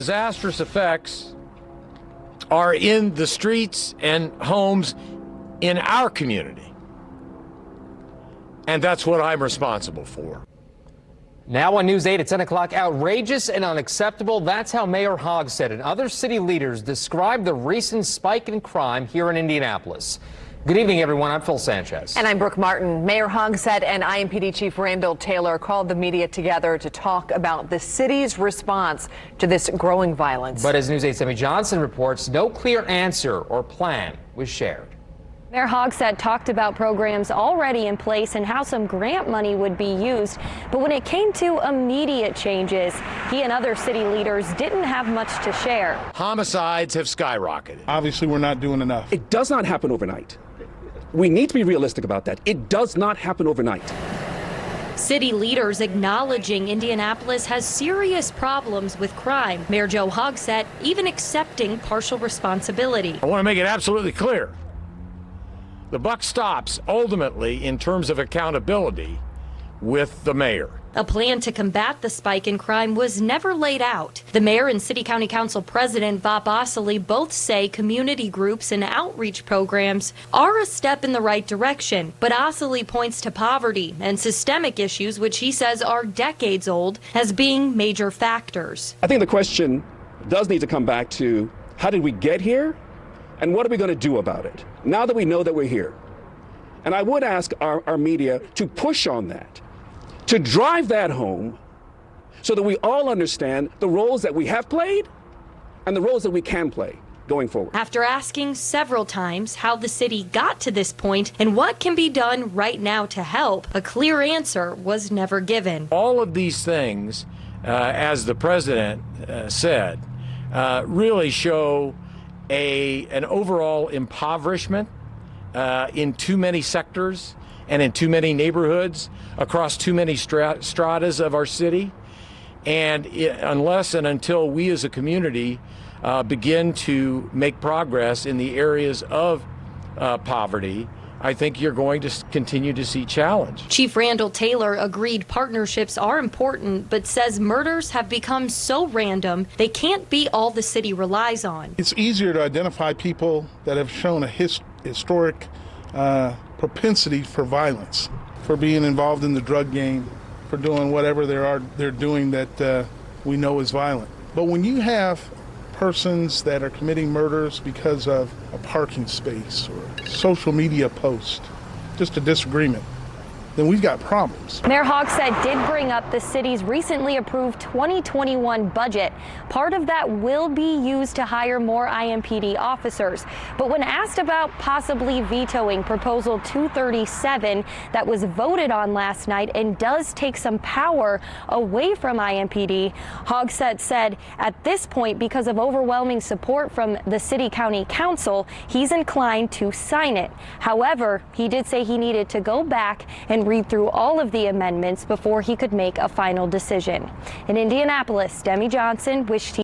Disastrous effects are in the streets and homes in our community. And that's what I'm responsible for. Now on News 8 at 10 o'clock, outrageous and unacceptable. That's how Mayor Hogsett and other city leaders described the recent spike in crime here in Indianapolis. Good evening, everyone. I'm Phil Sanchez. And I'm Brooke Martin. Mayor Hogsett and IMPD Chief Randall Taylor called the media together to talk about the city's response to this growing violence. But as News 8's Demi Johnson reports, no clear answer or plan was shared. Mayor Hogsett talked about programs already in place and how some grant money would be used. But when it came to immediate changes, he and other city leaders didn't have much to share. Homicides have skyrocketed. Obviously, we're not doing enough. It does not happen overnight. We need to be realistic about that. It does not happen overnight. City leaders acknowledging Indianapolis has serious problems with crime. Mayor Joe Hogsett even accepting partial responsibility. I want to make it absolutely clear. The buck stops ultimately in terms of accountability with the mayor. A plan to combat the spike in crime was never laid out. The mayor and City County Council President Bob Ossoly both say community groups and outreach programs are a step in the right direction. But Ossoly points to poverty and systemic issues, which he says are decades old, as being major factors. I think the question does need to come back to how did we get here and what are we going to do about it now that we know that we're here? And I would ask our media to push on that, to drive that home so that we all understand the roles that we have played and the roles that we can play going forward. After asking several times how the city got to this point and what can be done right now to help, a clear answer was never given. All of these things, as the president said, really show an overall impoverishment in too many sectors and in too many neighborhoods across too many stratas of our city. And unless and until we as a community begin to make progress in the areas of poverty, I think you're going to continue to see challenge. Chief Randall Taylor agreed partnerships are important, but says murders have become so random they can't be all the city relies on. It's easier to identify people that have shown a historic propensity for violence, for being involved in the drug game, for doing whatever they're doing that we know is violent. But when you have persons that are committing murders because of a parking space or social media post, just a disagreement, then we've got problems. Mayor Hogsett did bring up the city's recently approved 2021 budget. Part of that will be used to hire more IMPD officers. But when asked about possibly vetoing Proposal 237 that was voted on last night and does take some power away from IMPD, Hogsett said at this point, because of overwhelming support from the City County Council, he's inclined to sign it. However, he did say he needed to go back and read through all of the amendments before he could make a final decision. In Indianapolis, Demi Johnson, Wish TV.